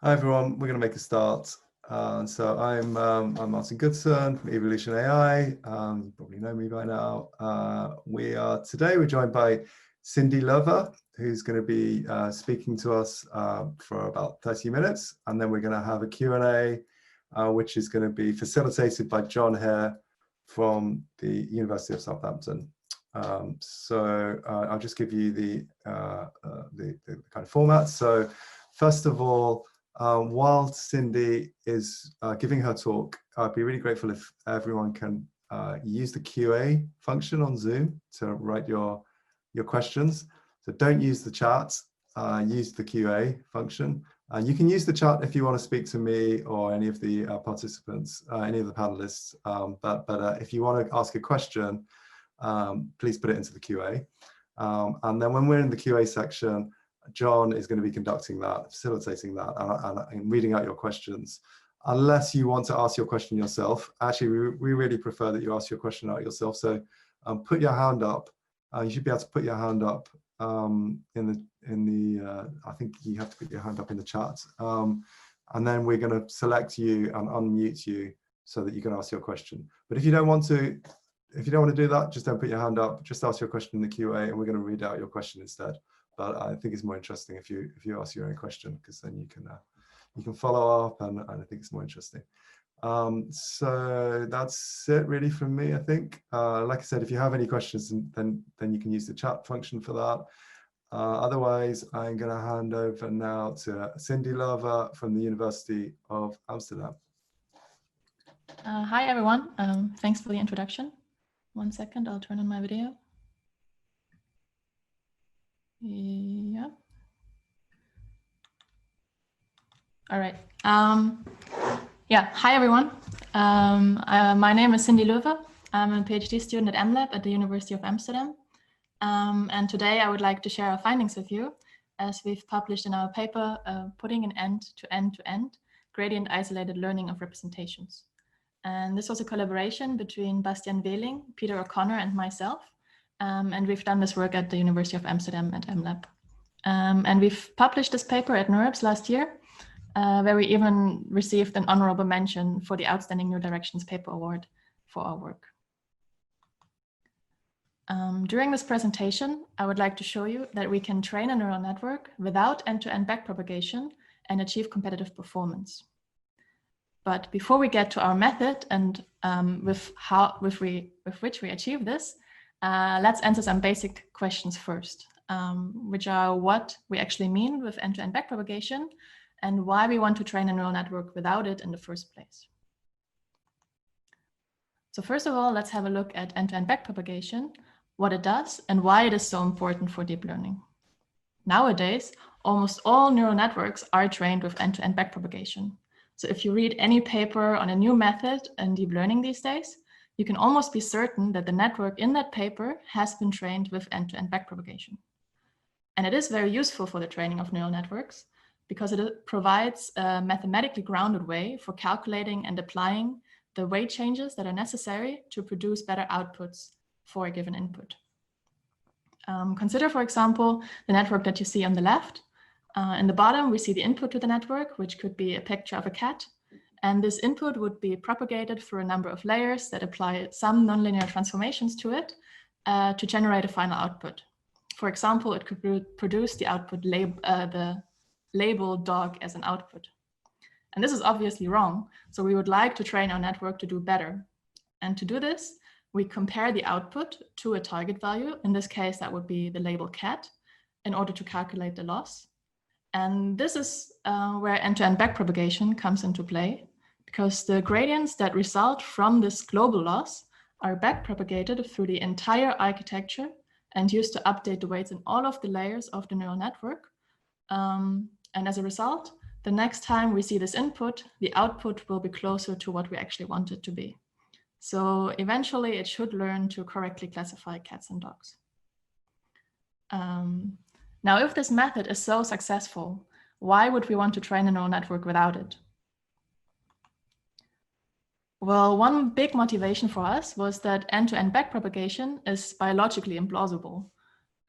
Hi everyone, we're going to make a start. So I'm Martin Goodson from Evolution AI. You probably know me by now. Today we're joined by Sindy Löwe, who's going to be speaking to us for about 30 minutes, and then we're going to have a Q&A, which is going to be facilitated by John Hare from the University of Southampton. I'll just give you the kind of format. So first of all, while Sindy is giving her talk, I'd be really grateful if everyone can use the QA function on Zoom to write your questions. So don't use the chat, use the QA function. You can use the chat if you want to speak to me or any of the participants, any of the panelists, but if you want to ask a question, please put it into the QA. And then when we're in the QA section, John is going to be conducting that, facilitating that, and reading out your questions. Unless you want to ask your question yourself, actually, we really prefer that you ask your question out yourself. So put your hand up. You should be able to put your hand up I think you have to put your hand up in the chat. And then we're going to select you and unmute you so that you can ask your question. But if you don't want to do that, just don't put your hand up. Just ask your question in the QA, and we're going to read out your question instead. But I think it's more interesting if you ask your own question, because then you can follow up, and I think it's more interesting. So that's it really from me, I think. Like I said, if you have any questions, then you can use the chat function for that. Otherwise, I'm going to hand over now to Sindy Löwe from the University of Amsterdam. Hi everyone. Thanks for the introduction. 1 second, I'll turn on my video. Yeah. All right. Yeah. Hi everyone. My name is Sindy Löwe. I'm a PhD student at MLab at the University of Amsterdam. And today I would like to share our findings with you, as we've published in our paper, Putting an End to End-to-End Gradient Isolated Learning of Representations. And this was a collaboration between Bastian Wehling, Peter O'Connor, and myself. And we've done this work at the University of Amsterdam at MLab. And we've published this paper at NeurIPS last year, where we even received an honorable mention for the Outstanding New Directions Paper Award for our work. During this presentation, I would like to show you that we can train a neural network without end-to-end backpropagation and achieve competitive performance. But before we get to our method and with which we achieve this, let's answer some basic questions first, which are what we actually mean with end-to-end backpropagation and why we want to train a neural network without it in the first place. So first of all, let's have a look at end-to-end backpropagation, what it does and why it is so important for deep learning. Nowadays, almost all neural networks are trained with end-to-end backpropagation. So if you read any paper on a new method in deep learning these days, you can almost be certain that the network in that paper has been trained with end-to-end backpropagation. And it is very useful for the training of neural networks because it provides a mathematically grounded way for calculating and applying the weight changes that are necessary to produce better outputs for a given input. Consider, for example, the network that you see on the left. In the bottom, we see the input to the network, which could be a picture of a cat. And this input would be propagated through a number of layers that apply some nonlinear transformations to it to generate a final output. For example, it could produce the output the label dog as an output. And this is obviously wrong. So we would like to train our network to do better. And to do this, we compare the output to a target value. In this case, that would be the label cat in order to calculate the loss. And this is where end-to-end backpropagation comes into play, because the gradients that result from this global loss are backpropagated through the entire architecture and used to update the weights in all of the layers of the neural network. And as a result, the next time we see this input, the output will be closer to what we actually want it to be. So eventually it should learn to correctly classify cats and dogs. Now, if this method is so successful, why would we want to train a neural network without it? Well, one big motivation for us was that end-to-end backpropagation is biologically implausible.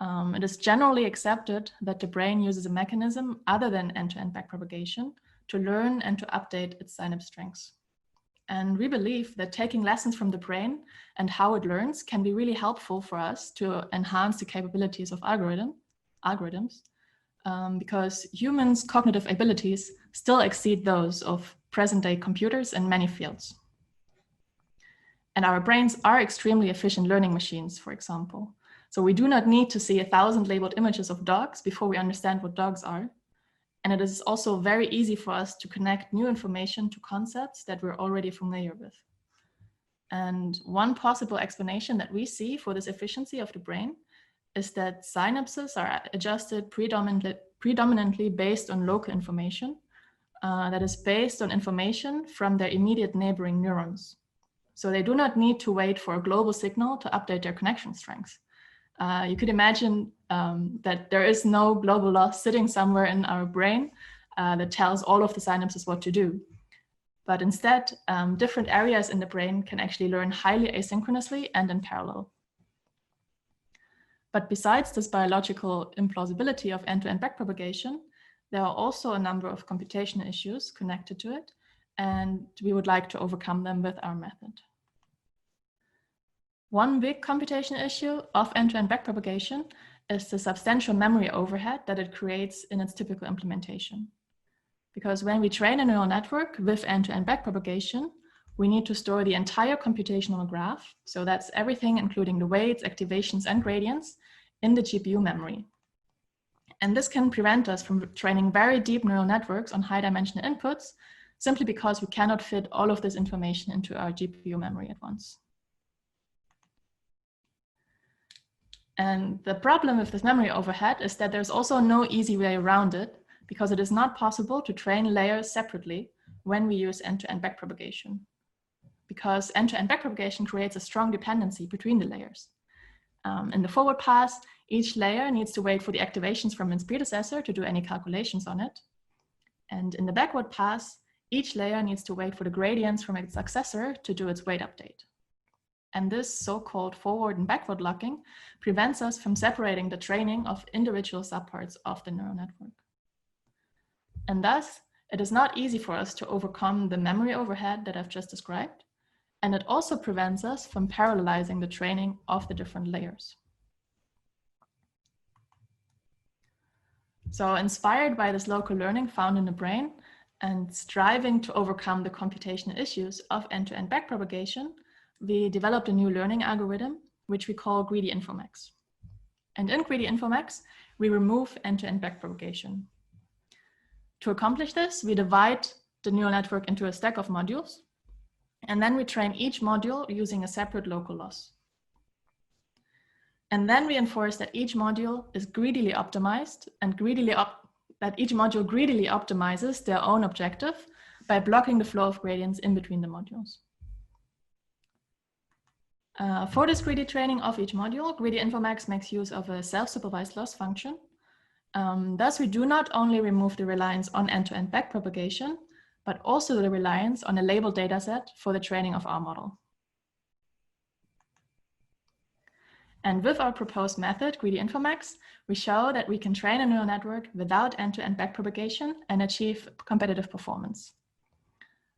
It is generally accepted that the brain uses a mechanism other than end-to-end backpropagation to learn and to update its synapse strengths. And we believe that taking lessons from the brain and how it learns can be really helpful for us to enhance the capabilities of algorithms, because humans' cognitive abilities still exceed those of present-day computers in many fields. And our brains are extremely efficient learning machines, for example. So we do not need to see 1,000 labeled images of dogs before we understand what dogs are. And it is also very easy for us to connect new information to concepts that we're already familiar with. And one possible explanation that we see for this efficiency of the brain is that synapses are adjusted predominantly based on local information that is based on information from their immediate neighboring neurons. So they do not need to wait for a global signal to update their connection strengths. You could imagine that there is no global loss sitting somewhere in our brain that tells all of the synapses what to do. But instead, different areas in the brain can actually learn highly asynchronously and in parallel. But besides this biological implausibility of end-to-end backpropagation, there are also a number of computational issues connected to it, and we would like to overcome them with our method. One big computational issue of end-to-end backpropagation is the substantial memory overhead that it creates in its typical implementation. Because when we train a neural network with end-to-end backpropagation, we need to store the entire computational graph, so that's everything including the weights, activations, and gradients, in the GPU memory. And this can prevent us from training very deep neural networks on high-dimensional inputs, simply because we cannot fit all of this information into our GPU memory at once. And the problem with this memory overhead is that there's also no easy way around it, because it is not possible to train layers separately when we use end-to-end backpropagation. Because end-to-end backpropagation creates a strong dependency between the layers. In the forward pass, each layer needs to wait for the activations from its predecessor to do any calculations on it. And in the backward pass, each layer needs to wait for the gradients from its successor to do its weight update. And this so-called forward and backward locking prevents us from separating the training of individual subparts of the neural network. And thus, it is not easy for us to overcome the memory overhead that I've just described. And it also prevents us from parallelizing the training of the different layers. So inspired by this local learning found in the brain and striving to overcome the computational issues of end-to-end backpropagation, we developed a new learning algorithm, which we call Greedy Infomax. And in Greedy Infomax, we remove end-to-end backpropagation. To accomplish this, we divide the neural network into a stack of modules, and then we train each module using a separate local loss. And then we enforce that each module is greedily optimized and that each module greedily optimizes their own objective by blocking the flow of gradients in between the modules. For this greedy training of each module, Greedy Infomax makes use of a self-supervised loss function. Thus, we do not only remove the reliance on end-to-end backpropagation, but also the reliance on a labeled dataset for the training of our model. And with our proposed method, Greedy Infomax, we show that we can train a neural network without end-to-end backpropagation and achieve competitive performance.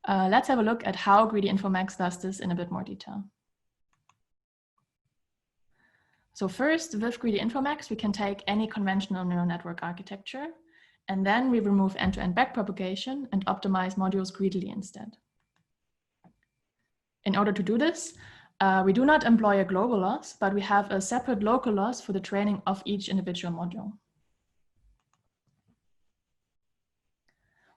Let's have a look at how Greedy Infomax does this in a bit more detail. So first, with Greedy Infomax, we can take any conventional neural network architecture, and then we remove end-to-end backpropagation and optimize modules greedily instead. In order to do this, we do not employ a global loss, but we have a separate local loss for the training of each individual module.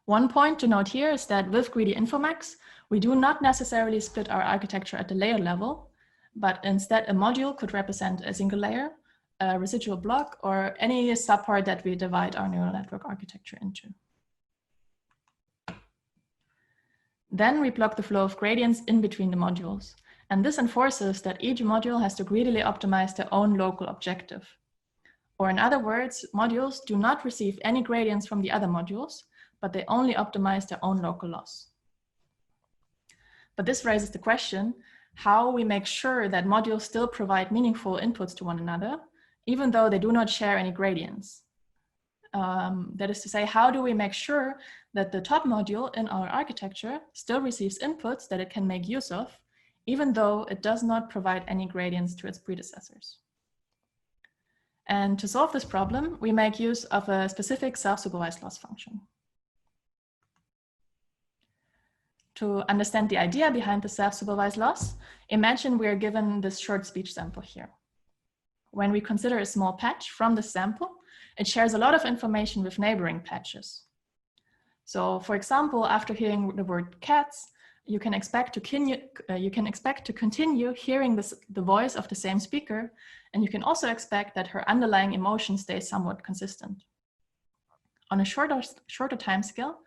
One point to note here is that with Greedy Infomax, we do not necessarily split our architecture at the layer level, but instead a module could represent a single layer, a residual block, or any subpart that we divide our neural network architecture into. Then we block the flow of gradients in between the modules. And this enforces that each module has to greedily optimize their own local objective. Or in other words, modules do not receive any gradients from the other modules, but they only optimize their own local loss. But this raises the question, how we make sure that modules still provide meaningful inputs to one another, even though they do not share any gradients. That is to say, how do we make sure that the top module in our architecture still receives inputs that it can make use of, even though it does not provide any gradients to its predecessors? And to solve this problem, we make use of a specific self-supervised loss function. To understand the idea behind the self-supervised loss, imagine we are given this short speech sample here. When we consider a small patch from the sample, it shares a lot of information with neighboring patches. So, for example, after hearing the word cats, you can expect to continue hearing the voice of the same speaker, and you can also expect that her underlying emotion stays somewhat consistent. On a shorter time scale,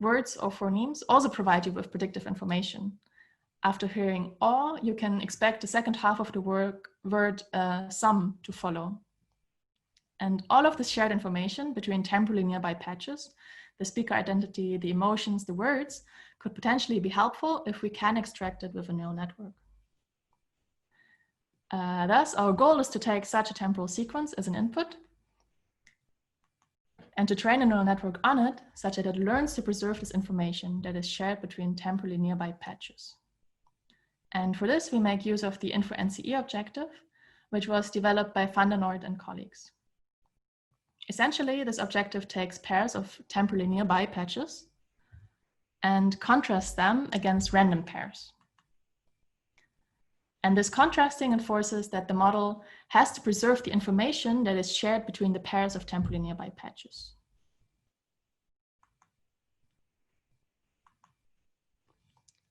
words or phonemes also provide you with predictive information. After hearing "aw," you can expect the second half of the word "some" to follow. And all of this shared information between temporally nearby patches, the speaker identity, the emotions, the words, could potentially be helpful if we can extract it with a neural network. Thus, our goal is to take such a temporal sequence as an input and to train a neural network on it such that it learns to preserve this information that is shared between temporally nearby patches. And for this, we make use of the InfoNCE objective, which was developed by Van der Noort and colleagues. Essentially, this objective takes pairs of temporally nearby patches and contrasts them against random pairs. And this contrasting enforces that the model has to preserve the information that is shared between the pairs of temporally nearby patches.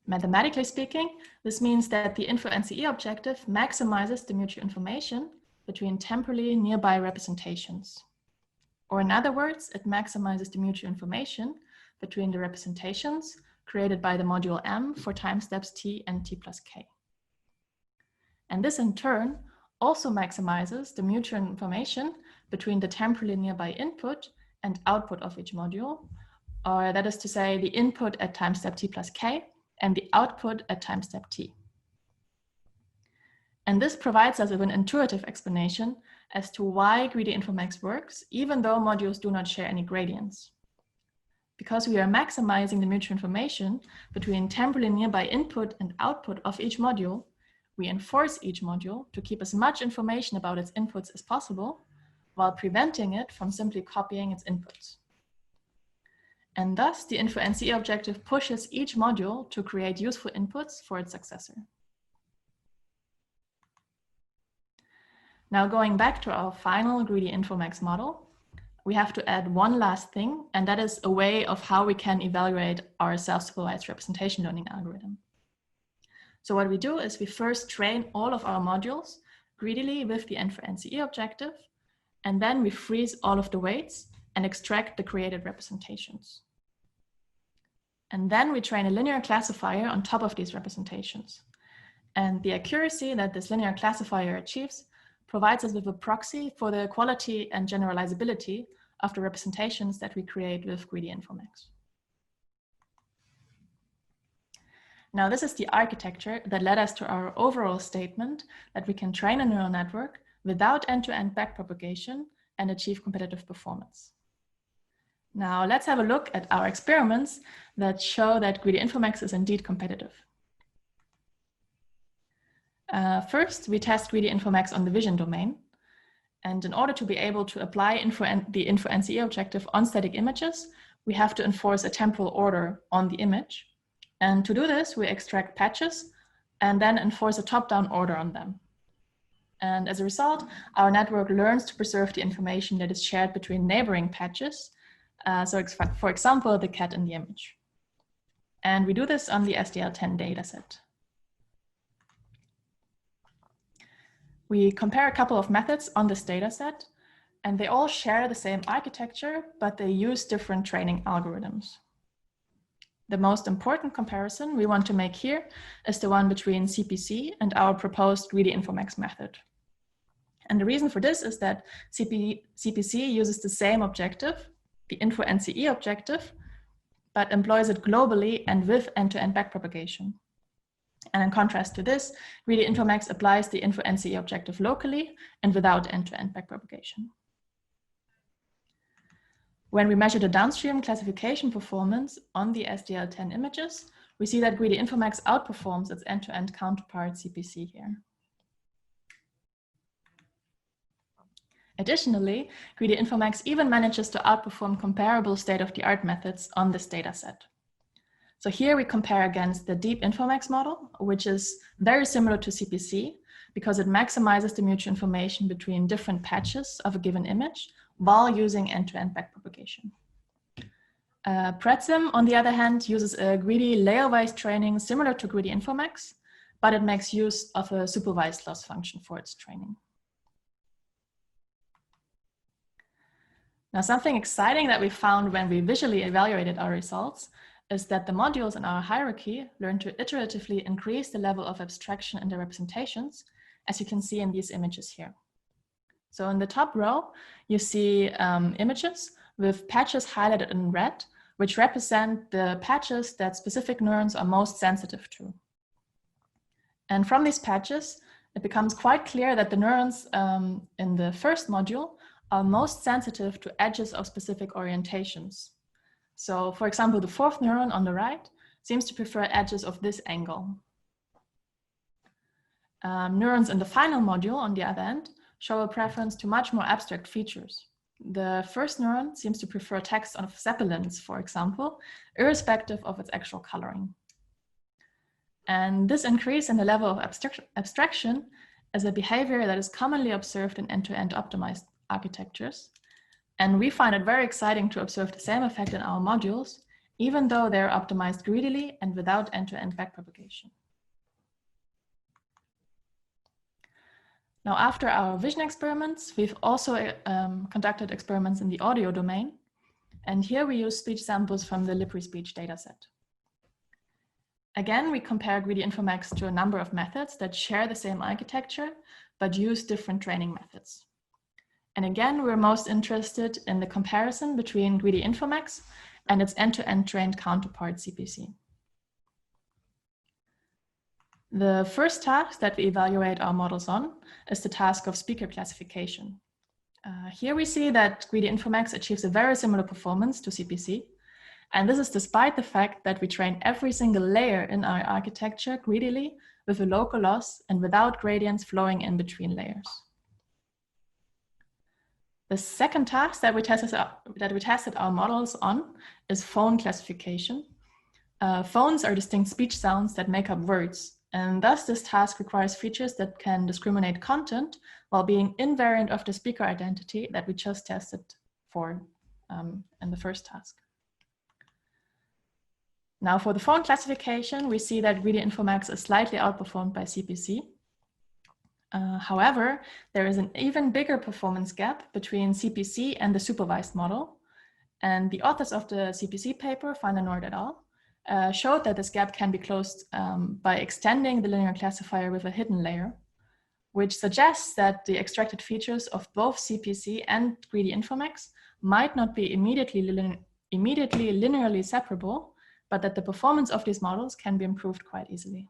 Mathematically speaking, this means that the InfoNCE objective maximizes the mutual information between temporally nearby representations. Or in other words, it maximizes the mutual information between the representations created by the module M for time steps t and t plus k. And this in turn also maximizes the mutual information between the temporally nearby input and output of each module, or that is to say the input at time step t plus k and the output at time step t. And this provides us with an intuitive explanation as to why Greedy Infomax works, even though modules do not share any gradients. Because we are maximizing the mutual information between temporally nearby input and output of each module, we enforce each module to keep as much information about its inputs as possible, while preventing it from simply copying its inputs. And thus, the InfoNCE objective pushes each module to create useful inputs for its successor. Now, going back to our final Greedy Infomax model, we have to add one last thing, and that is a way of how we can evaluate our self-supervised representation learning algorithm. So what we do is we first train all of our modules greedily with the InfoNCE objective, and then we freeze all of the weights and extract the created representations. And then we train a linear classifier on top of these representations. And the accuracy that this linear classifier achieves provides us with a proxy for the quality and generalizability of the representations that we create with Greedy Infomax. Now, this is the architecture that led us to our overall statement that we can train a neural network without end-to-end backpropagation and achieve competitive performance. Now, let's have a look at our experiments that show that Greedy Infomax is indeed competitive. First, we test Greedy Infomax on the vision domain. And in order to be able to apply the InfoNCE objective on static images, we have to enforce a temporal order on the image. And to do this, we extract patches and then enforce a top-down order on them. And as a result, our network learns to preserve the information that is shared between neighboring patches. So for example, the cat in the image. And we do this on the SDL10 dataset. We compare a couple of methods on this dataset, and they all share the same architecture, but they use different training algorithms. The most important comparison we want to make here is the one between CPC and our proposed Greedy Infomax method. And the reason for this is that CPC uses the same objective, the InfoNCE objective, but employs it globally and with end-to-end backpropagation. And in contrast to this, Greedy Infomax applies the info-NCE objective locally and without end-to-end backpropagation. When we measure the downstream classification performance on the SDL10 images, we see that Greedy Infomax outperforms its end-to-end counterpart CPC here. Additionally, Greedy Infomax even manages to outperform comparable state-of-the-art methods on this dataset. So here we compare against the Deep Infomax model, which is very similar to CPC because it maximizes the mutual information between different patches of a given image while using end-to-end backpropagation. Pretzim, on the other hand, uses a greedy layer-wise training similar to Greedy Infomax, but it makes use of a supervised loss function for its training. Now, something exciting that we found when we visually evaluated our results is that the modules in our hierarchy learn to iteratively increase the level of abstraction in their representations, as you can see in these images here. So in the top row, you see images with patches highlighted in red, which represent the patches that specific neurons are most sensitive to. And from these patches, it becomes quite clear that the neurons in the first module are most sensitive to edges of specific orientations. So for example, the fourth neuron on the right seems to prefer edges of this angle. Neurons in the final module, on the other end, show a preference to much more abstract features. The first neuron seems to prefer text of zeppelins, for example, irrespective of its actual coloring. And this increase in the level of abstraction is a behavior that is commonly observed in end-to-end optimized architectures. And we find it very exciting to observe the same effect in our modules, even though they're optimized greedily and without end-to-end backpropagation. Now, after our vision experiments, we've also conducted experiments in the audio domain. And here we use speech samples from the LibriSpeech dataset. Again, we compare Greedy Infomax to a number of methods that share the same architecture, but use different training methods. And again, we're most interested in the comparison between Greedy Infomax and its end-to-end trained counterpart CPC. The first task that we evaluate our models on is the task of speaker classification. Here we see that Greedy Infomax achieves a very similar performance to CPC. And this is despite the fact that we train every single layer in our architecture greedily with a local loss and without gradients flowing in between layers. The second task that we tested our models on is phone classification. Phones are distinct speech sounds that make up words, and thus this task requires features that can discriminate content while being invariant of the speaker identity that we just tested for in the first task. Now for the phone classification, we see that Greedy Infomax is slightly outperformed by CPC. However, there is an even bigger performance gap between CPC and the supervised model. And the authors of the CPC paper, Van der Noord et al., showed that this gap can be closed by extending the linear classifier with a hidden layer, which suggests that the extracted features of both CPC and Greedy Infomax might not be immediately linearly separable, but that the performance of these models can be improved quite easily.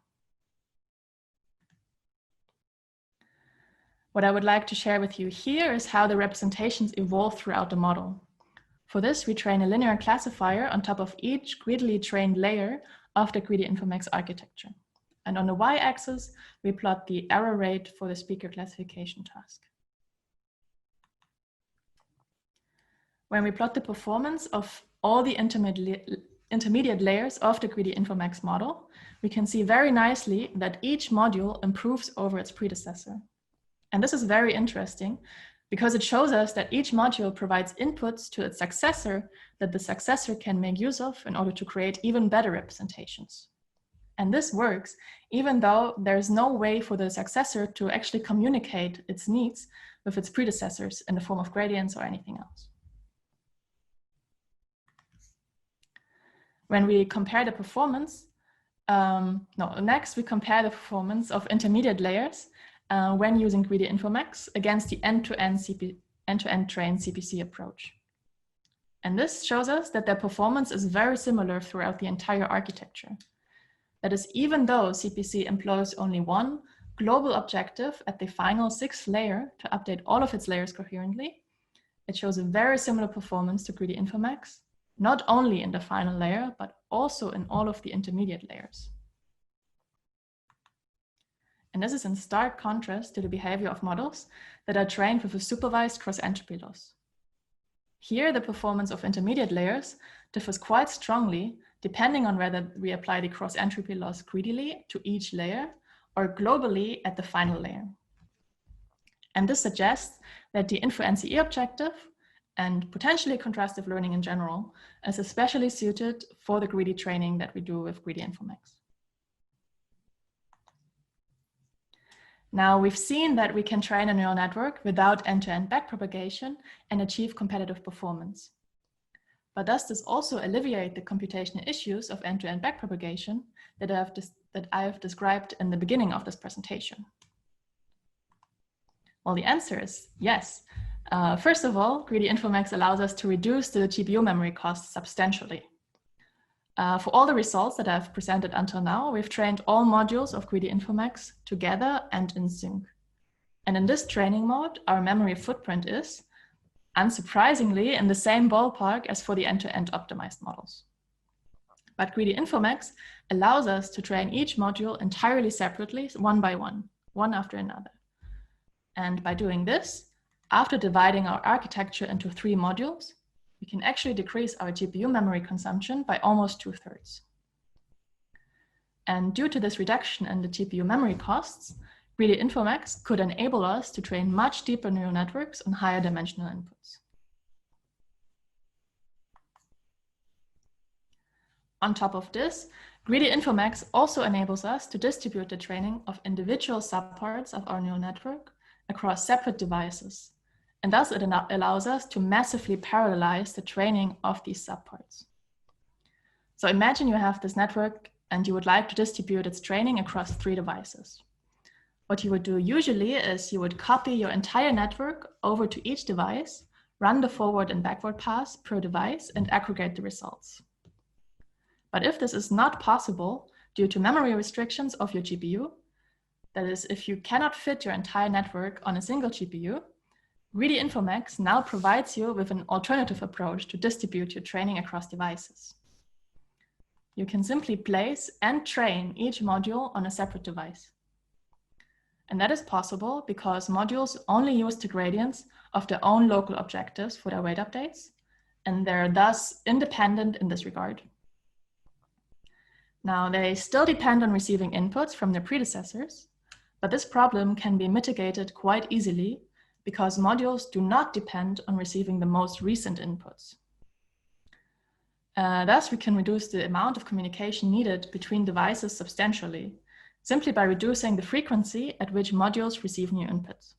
What I would like to share with you here is how the representations evolve throughout the model. For this, we train a linear classifier on top of each greedily trained layer of the Greedy Infomax architecture. And on the y-axis, we plot the error rate for the speaker classification task. When we plot the performance of all the intermediate layers of the Greedy Infomax model, we can see very nicely that each module improves over its predecessor. And this is very interesting because it shows us that each module provides inputs to its successor that the successor can make use of in order to create even better representations. And this works even though there's no way for the successor to actually communicate its needs with its predecessors in the form of gradients or anything else. When we compare the performance, next we compare the performance of intermediate layers when using Greedy Infomax against the end-to-end trained CPC approach. And this shows us that their performance is very similar throughout the entire architecture. That is, even though CPC employs only one global objective at the final 6th layer to update all of its layers coherently, it shows a very similar performance to Greedy Infomax, not only in the final layer, but also in all of the intermediate layers. And this is in stark contrast to the behavior of models that are trained with a supervised cross-entropy loss. Here, the performance of intermediate layers differs quite strongly depending on whether we apply the cross-entropy loss greedily to each layer or globally at the final layer. And this suggests that the InfoNCE objective and potentially contrastive learning in general is especially suited for the greedy training that we do with Greedy Infomax. Now, we've seen that we can train a neural network without end-to-end backpropagation and achieve competitive performance. But does this also alleviate the computational issues of end-to-end backpropagation that I have described in the beginning of this presentation? Well, the answer is yes. First of all, Greedy Infomax allows us to reduce the GPU memory costs substantially. For all the results that I've presented until now, we've trained all modules of Greedy Infomax together and in sync. And in this training mode, our memory footprint is, unsurprisingly, in the same ballpark as for the end-to-end optimized models. But Greedy Infomax allows us to train each module entirely separately, one by one after another. And by doing this, after dividing our architecture into 3 modules, we can actually decrease our GPU memory consumption by almost 2/3. And due to this reduction in the GPU memory costs, Greedy Infomax could enable us to train much deeper neural networks on higher dimensional inputs. On top of this, Greedy Infomax also enables us to distribute the training of individual subparts of our neural network across separate devices. And thus it allows us to massively parallelize the training of these subparts. So imagine you have this network and you would like to distribute its training across 3 devices. What you would do usually is you would copy your entire network over to each device, run the forward and backward paths per device, and aggregate the results. But if this is not possible due to memory restrictions of your GPU, that is, if you cannot fit your entire network on a single GPU, Greedy Infomax now provides you with an alternative approach to distribute your training across devices. You can simply place and train each module on a separate device. And that is possible because modules only use the gradients of their own local objectives for their weight updates, and they're thus independent in this regard. Now, they still depend on receiving inputs from their predecessors, but this problem can be mitigated quite easily because modules do not depend on receiving the most recent inputs. Thus, we can reduce the amount of communication needed between devices substantially, simply by reducing the frequency at which modules receive new inputs.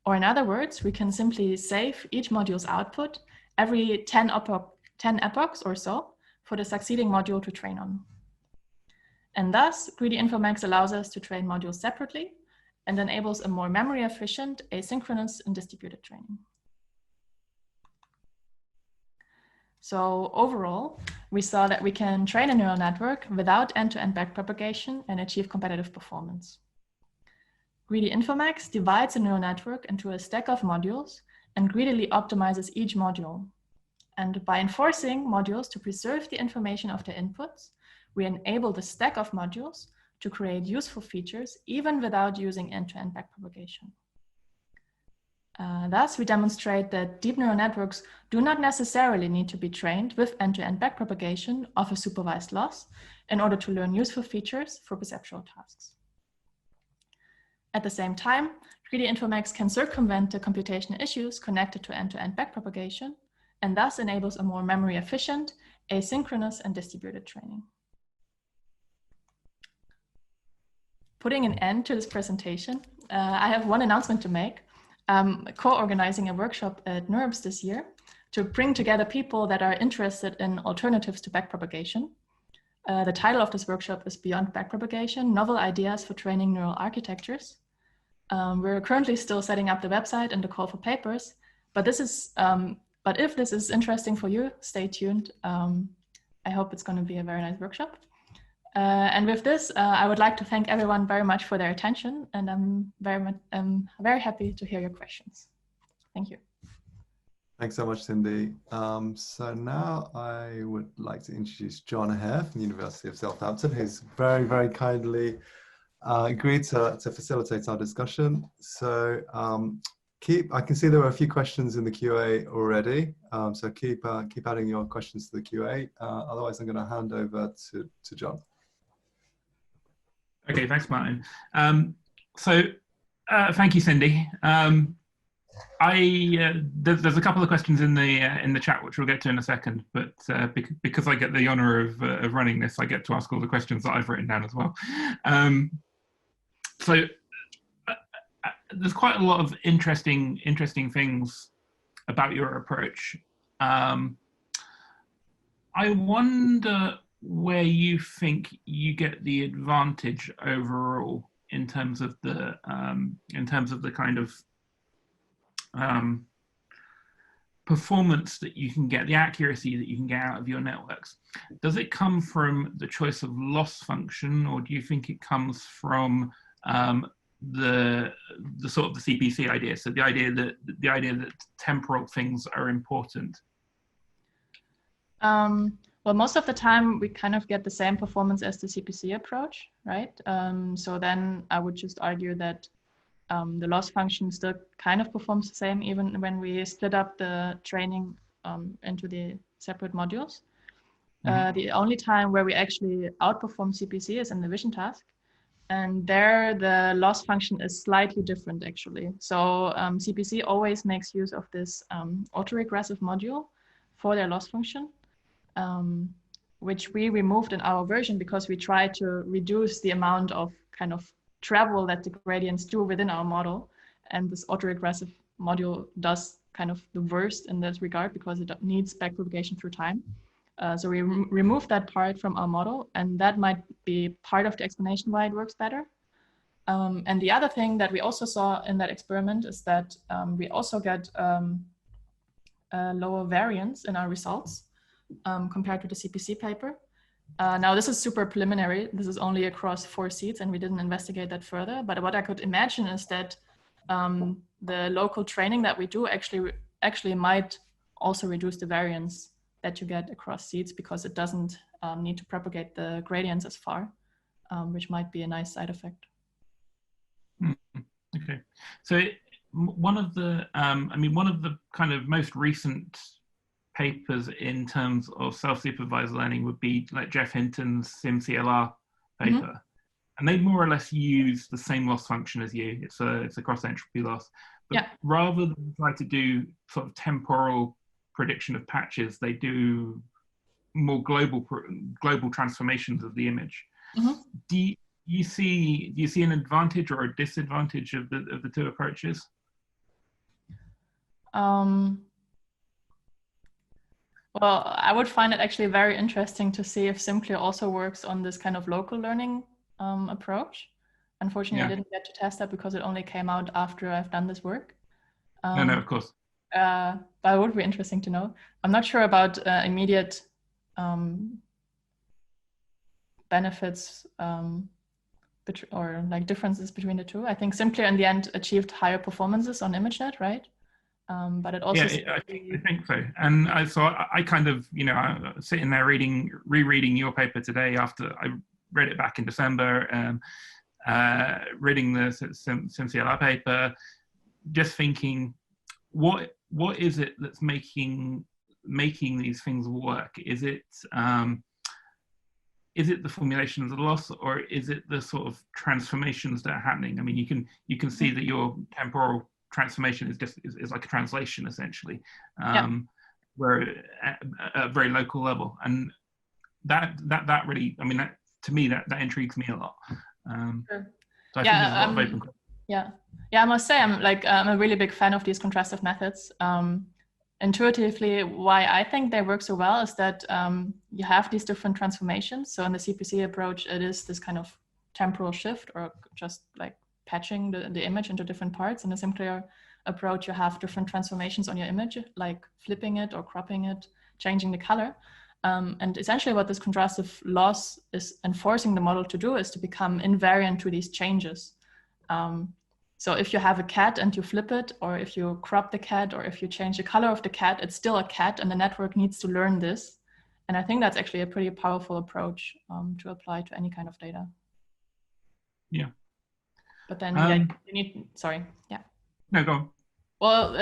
Or in other words, we can simply save each module's output every 10 epochs or so for the succeeding module to train on. And thus, Greedy Infomax allows us to train modules separately and enables a more memory efficient, asynchronous, and distributed training. So overall, we saw that we can train a neural network without end-to-end backpropagation and achieve competitive performance. Greedy Infomax divides a neural network into a stack of modules and greedily optimizes each module. And by enforcing modules to preserve the information of their inputs, we enable the stack of modules to create useful features even without using end-to-end backpropagation. Thus, we demonstrate that deep neural networks do not necessarily need to be trained with end-to-end backpropagation of a supervised loss in order to learn useful features for perceptual tasks. At the same time, Greedy Infomax can circumvent the computational issues connected to end-to-end backpropagation and thus enables a more memory efficient, asynchronous, and distributed training. Putting an end to this presentation, I have one announcement to make. I'm co-organizing a workshop at NeurIPS this year to bring together people that are interested in alternatives to backpropagation. The title of this workshop is Beyond Backpropagation, Novel Ideas for Training Neural Architectures. We're currently still setting up the website and the call for papers, but if this is interesting for you, stay tuned. I hope it's going to be a very nice workshop. And with this, I would like to thank everyone very much for their attention, and I'm very happy to hear your questions. Thank you. Thanks so much, Sindy. So now I would like to introduce John Hare from the University of Southampton, who's very, very kindly agreed to facilitate our discussion. So I can see there are a few questions in the QA already. So keep adding your questions to the QA. Otherwise, I'm going to hand over to John. Okay, thanks, Martin. Thank you, Sindy. There's a couple of questions in the chat which we'll get to in a second, but because I get the honor of running this, I get to ask all the questions that I've written down as well. There's quite a lot of interesting things about your approach. I wonder where you think you get the advantage overall in terms of the kind of performance that you can get, the accuracy that you can get out of your networks. Does it come from the choice of loss function, or do you think it comes from the sort of the CPC idea? So the idea that temporal things are important. Well, most of the time we kind of get the same performance as the CPC approach, right? So then I would just argue that the loss function still kind of performs the same even when we split up the training into the separate modules. The only time where we actually outperform CPC is in the vision task. And there the loss function is slightly different actually. So CPC always makes use of this autoregressive module for their loss function, which we removed in our version because we tried to reduce the amount of kind of travel that the gradients do within our model. And this autoregressive module does kind of the worst in that regard because it needs backpropagation through time. So we removed that part from our model, and that might be part of the explanation why it works better. And the other thing that we also saw in that experiment is that we also get lower variance in our results compared to the CPC paper. Now this is super preliminary. This is only across 4 seats and we didn't investigate that further. But what I could imagine is that the local training that we do actually might also reduce the variance that you get across seats because it doesn't need to propagate the gradients as far, which might be a nice side effect. Okay, so one of the kind of most recent papers in terms of self-supervised learning would be like Jeff Hinton's SimCLR paper, and they more or less use the same loss function as you. It's a cross entropy loss, but rather than try to do sort of temporal prediction of patches, they do more global transformations of the image. Do you see an advantage or a disadvantage of the two approaches? Well, I would find it actually very interesting to see if SimCLR also works on this kind of local learning approach. Unfortunately, I didn't get to test that because it only came out after I've done this work. No, of course. But it would be interesting to know. I'm not sure about immediate benefits or like differences between the two. I think SimCLR in the end achieved higher performances on ImageNet, right? But it also I think so. And I kind of, I was sitting there rereading your paper today after I read it back in December, reading the SimCLR paper, just thinking, what is it that's making these things work? Is it the formulation of the loss, or is it the sort of transformations that are happening? I mean, you can see that your temporal transformation is like a translation essentially, where at a very local level, and that really, I mean, that to me that intrigues me a lot. So I think there's a lot of open questions. I must say I'm a really big fan of these contrastive methods. Intuitively, why I think they work so well is that you have these different transformations. So in the CPC approach, it is this kind of temporal shift, or just like patching the image into different parts. In the SimCLR approach, you have different transformations on your image, like flipping it or cropping it, changing the color. And essentially what this contrastive loss is enforcing the model to do is to become invariant to these changes. So if you have a cat and you flip it, or if you crop the cat, or if you change the color of the cat, it's still a cat, and the network needs to learn this. And I think that's actually a pretty powerful approach to apply to any kind of data. Yeah. But then yeah, you need, sorry, yeah. No, go on. Well,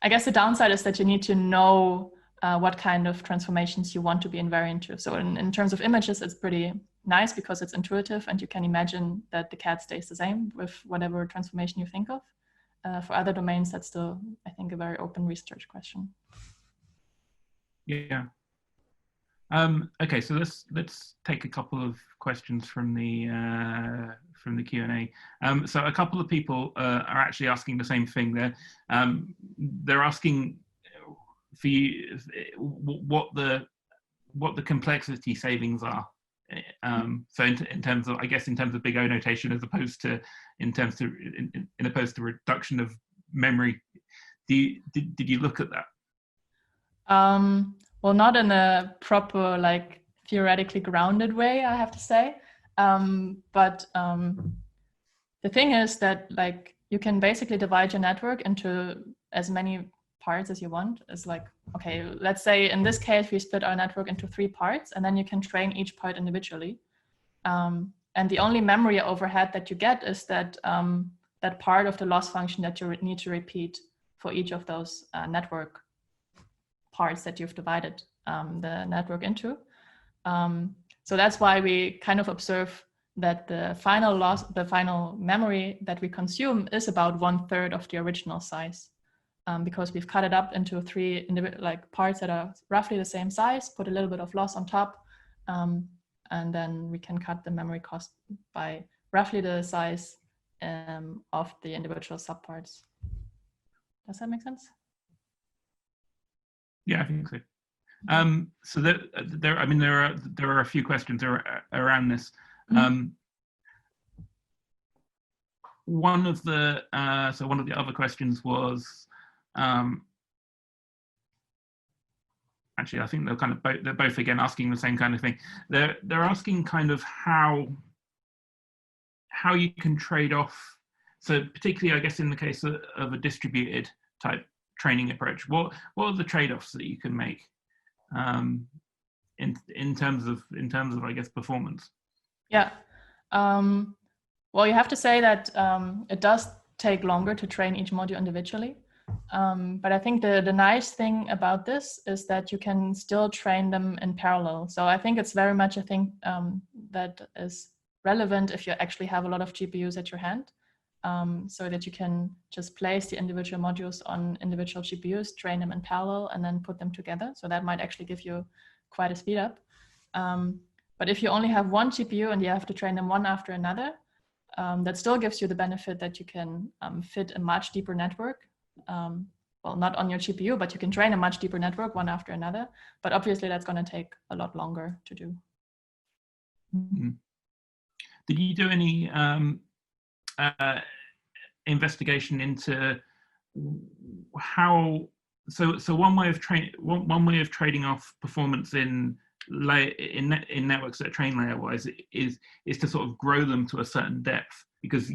I guess the downside is that you need to know what kind of transformations you want to be invariant to. So in terms of images, it's pretty nice because it's intuitive and you can imagine that the cat stays the same with whatever transformation you think of. For other domains, that's still, I think, a very open research question. Yeah. Okay, so let's take a couple of questions from the Q&A. So a couple of people are actually asking the same thing. They're asking for you what the complexity savings are. So in terms of, I guess, in terms of big O notation, as opposed to opposed to reduction of memory. Did you look at that? Well, not in a proper, like, theoretically grounded way, I have to say. But the thing is that, like, you can basically divide your network into as many parts as you want. It's like, okay, let's say in this case, we split our network into 3 parts, and then you can train each part individually. And the only memory overhead that you get is that, that part of the loss function that you need to repeat for each of those network parts that you've divided the network into. So that's why we kind of observe that the final memory that we consume is about 1/3 of the original size, because we've cut it up into 3 parts that are roughly the same size, put a little bit of loss on top, and then we can cut the memory cost by roughly the size of the individual subparts. Does that make sense? Yeah, I think so. So there are a few questions around this. One of the other questions was, actually, I think they're both again asking the same kind of thing. They're asking kind of how you can trade off. So particularly, I guess, in the case of a distributed type training approach, what are the trade-offs that you can make in terms of I guess performance? Yeah. Well, you have to say that it does take longer to train each module individually. But I think the nice thing about this is that you can still train them in parallel. So I think it's very much a thing that is relevant if you actually have a lot of GPUs at your hand, so that you can just place the individual modules on individual GPUs, train them in parallel, and then put them together. So that might actually give you quite a speed up. But if you only have one GPU and you have to train them one after another, that still gives you the benefit that you can fit a much deeper network. Well, not on your GPU, but you can train a much deeper network one after another. But obviously that's going to take a lot longer to do. Mm-hmm. Did you do any investigation into how? So one way of trading off performance in networks that are trained layer wise is to sort of grow them to a certain depth, because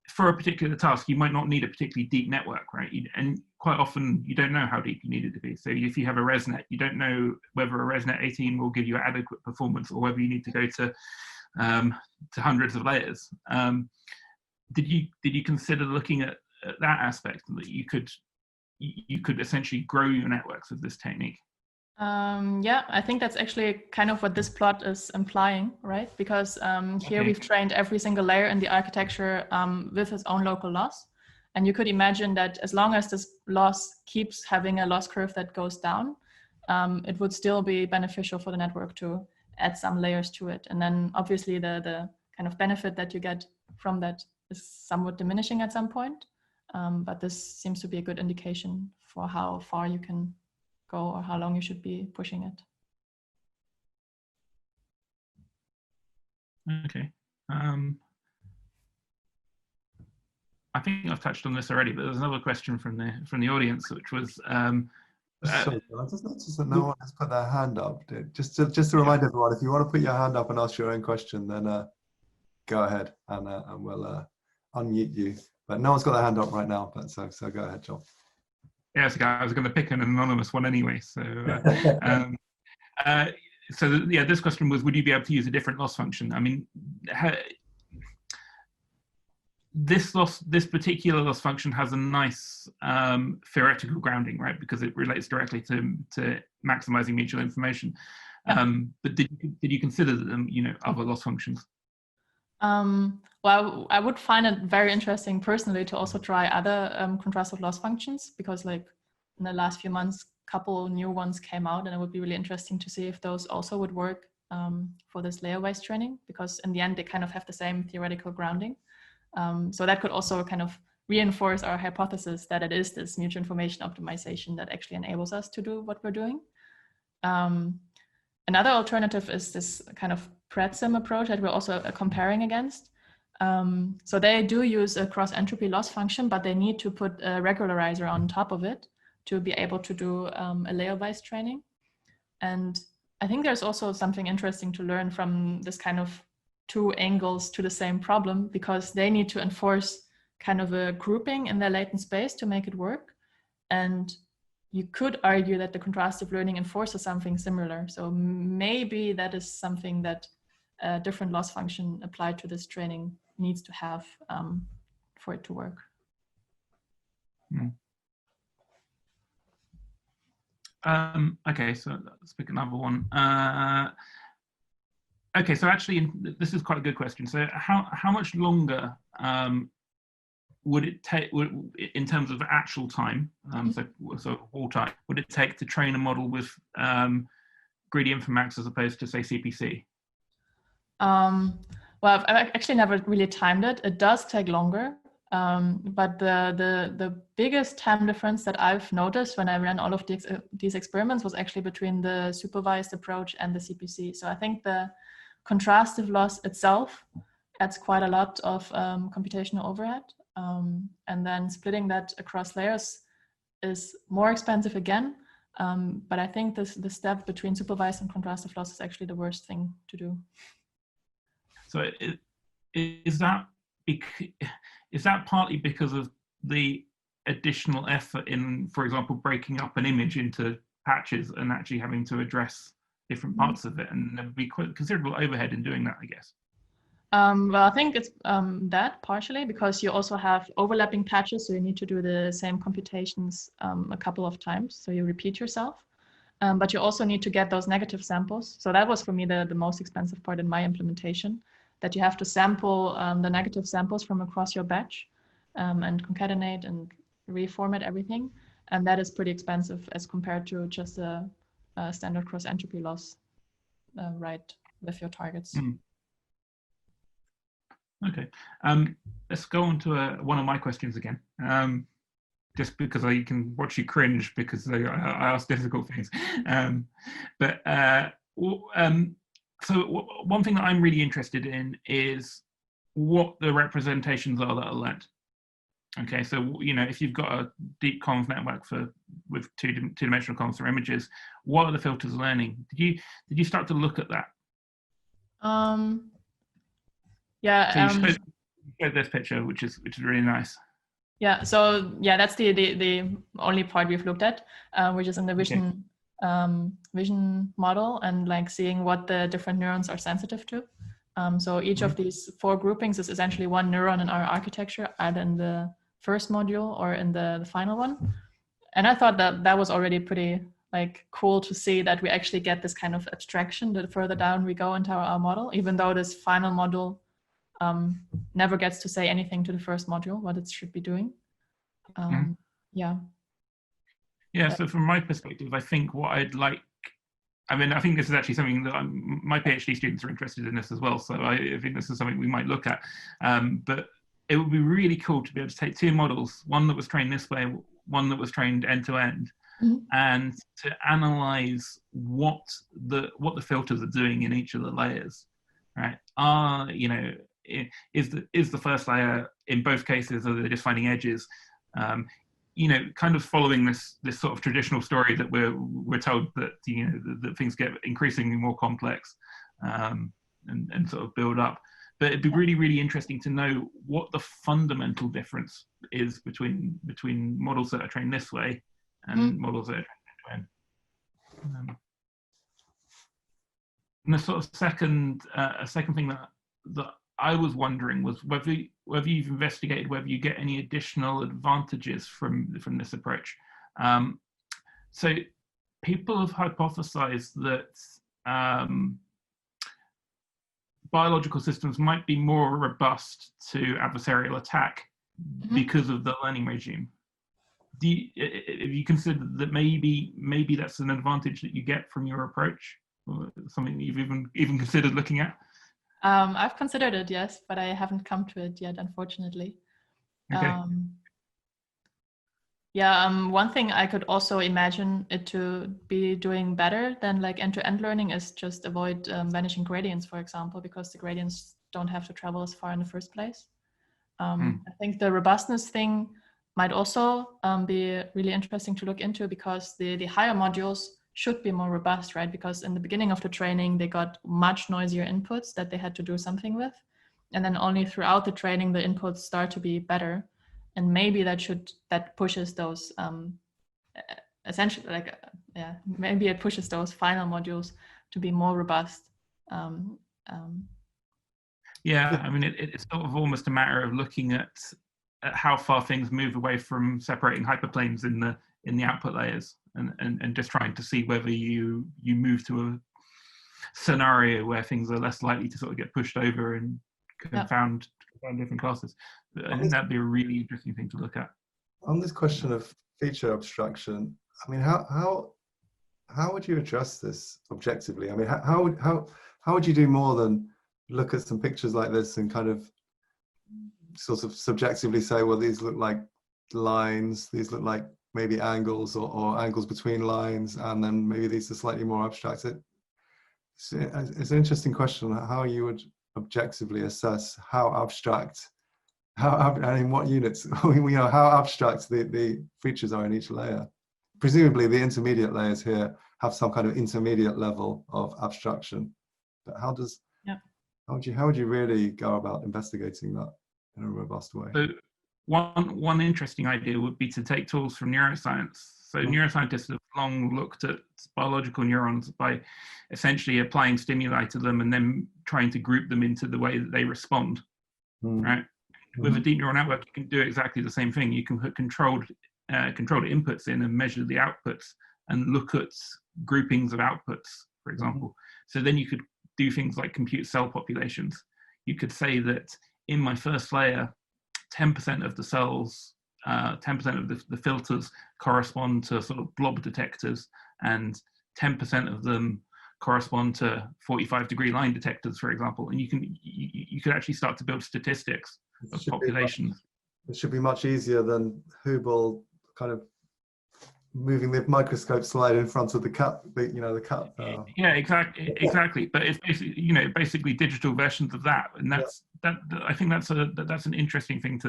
for a particular task you might not need a particularly deep network, right? And quite often you don't know how deep you need it to be. So if you have a ResNet, you don't know whether a ResNet 18 will give you adequate performance or whether you need to go to hundreds of layers. Did you consider looking at that aspect, that you could essentially grow your networks with this technique? Yeah, I think that's actually kind of what this plot is implying, right? Because here we've trained every single layer in the architecture with its own local loss. And you could imagine that as long as this loss keeps having a loss curve that goes down, it would still be beneficial for the network to add some layers to it. And then obviously the kind of benefit that you get from that is somewhat diminishing at some point. But this seems to be a good indication for how far you can go or how long you should be pushing it. Okay. I think I've touched on this already, but there's another question from the audience, which was Sorry, I just noticed that no one has put their hand up. Just to remind everyone, if you want to put your hand up and ask your own question, then go ahead and we'll unmute you. But no one's got their hand up right now. But so go ahead, John. Yes, I was going to pick an anonymous one anyway. So, yeah, this question was: would you be able to use a different loss function? I mean, this particular loss function has a nice theoretical grounding, right? Because it relates directly to maximizing mutual information. But did you consider them, other loss functions? Well, I would find it very interesting personally to also try other contrastive loss functions, because like in the last few months, a couple new ones came out, and it would be really interesting to see if those also would work for this layer-wise training, because in the end, they kind of have the same theoretical grounding. So that could also kind of reinforce our hypothesis that it is this mutual information optimization that actually enables us to do what we're doing. Another alternative is this kind of PredSim approach that we're also comparing against. So they do use a cross-entropy loss function, but they need to put a regularizer on top of it to be able to do a layer-wise training. And I think there's also something interesting to learn from this kind of two angles to the same problem, because they need to enforce kind of a grouping in their latent space to make it work. And you could argue that the contrastive learning enforces something similar. So maybe that is something that a different loss function applied to this training needs to have for it to work. Okay, so let's pick another one. Okay, so actually, this is quite a good question. So how much longer would it take, in terms of actual time, so whole time, would it take to train a model with Greedy Infomax as opposed to, say, CPC? Well, I've actually never really timed it. It does take longer, but the biggest time difference that I've noticed when I ran all of these experiments was actually between the supervised approach and the CPC. So I think the contrastive loss itself adds quite a lot of computational overhead. And then splitting that across layers is more expensive again. But I think the step between supervised and contrastive loss is actually the worst thing to do. So is that partly because of the additional effort in, for example, breaking up an image into patches and actually having to address different parts of it, and there would be quite considerable overhead in doing that, I guess? Well, I think it's that partially, because you also have overlapping patches, so you need to do the same computations a couple of times, so you repeat yourself. But you also need to get those negative samples. So that was for me the most expensive part in my implementation, that you have to sample the negative samples from across your batch and concatenate and reformat everything. And that is pretty expensive as compared to just a standard cross-entropy loss, right, with your targets. Okay, let's go on to one of my questions again. Just because I can watch you cringe because I ask difficult things. So one thing that I'm really interested in is what the representations are that are learned. Okay, so if you've got a deep conv network with two-dimensional convs or images, what are the filters learning? Did you start to look at that? Yeah. So you showed this picture, which is really nice. Yeah. So yeah, that's the only part we've looked at, which is in the vision vision model, and like seeing what the different neurons are sensitive to. So each of these 4 groupings is essentially one neuron in our architecture, either in the first module or in the final one. And I thought that was already pretty like cool to see that we actually get this kind of abstraction the further down we go into our model, even though this final module never gets to say anything to the first module, what it should be doing. Yeah, so from my perspective, I think what I'd like, I think this is actually something that my PhD students are interested in this as well. So I think this is something we might look at. But it would be really cool to be able to take 2 models, one that was trained this way, one that was trained end to end, and to analyze what the filters are doing in each of the layers, right? Is the first layer, in both cases, are they just finding edges? kind of following this sort of traditional story that we're told that that things get increasingly more complex and sort of build up. But it'd be really, really interesting to know what the fundamental difference is between models that are trained this way and models that are trained end-to-end. And the sort of second thing that I was wondering was whether you've investigated whether you get any additional advantages from this approach. So people have hypothesized that biological systems might be more robust to adversarial attack because of the learning regime. Have you considered that maybe that's an advantage that you get from your approach, or something that you've even considered looking at? I've considered it, yes, but I haven't come to it yet, unfortunately. Okay. One thing I could also imagine it to be doing better than like end-to-end learning is just avoid vanishing gradients, for example, because the gradients don't have to travel as far in the first place. I think the robustness thing might also be really interesting to look into, because the higher modules should be more robust, right? Because in the beginning of the training, they got much noisier inputs that they had to do something with. And then only throughout the training, the inputs start to be better. And maybe that pushes those essentially, maybe it pushes those final modules to be more robust. Yeah, I mean, it's sort of almost a matter of looking at how far things move away from separating hyperplanes in the output layers, and just trying to see whether you move to a scenario where things are less likely to sort of get pushed over and confound different classes. I think that'd be a really interesting thing to look at. On this question of feature abstraction, I mean, how would you address this objectively? I mean, how would you do more than look at some pictures like this and kind of sort of subjectively say, well, these look like lines, these look like maybe angles or angles between lines, and then maybe these are slightly more abstract. It's an interesting question, how you would objectively assess how abstract, and in what units, how abstract the features are in each layer. Presumably the intermediate layers here have some kind of intermediate level of abstraction, but how would you really go about investigating that in a robust way? So one interesting idea would be to take tools from neuroscience. So neuroscientists have long looked at biological neurons by essentially applying stimuli to them and then trying to group them into the way that they respond, right? With a deep neural network, you can do exactly the same thing. You can put controlled inputs in and measure the outputs and look at groupings of outputs, for example. So then you could do things like compute cell populations. You could say that in my first layer, 10% of the cells, 10% of the filters correspond to sort of blob detectors, and 10% of them correspond to 45-degree line detectors, for example. And you could actually start to build statistics of populations. It should be much easier than Hubel kind of moving the microscope slide in front of the cut, the cut. Yeah, exactly. But it's basically, basically digital versions of that, and I think that's an interesting thing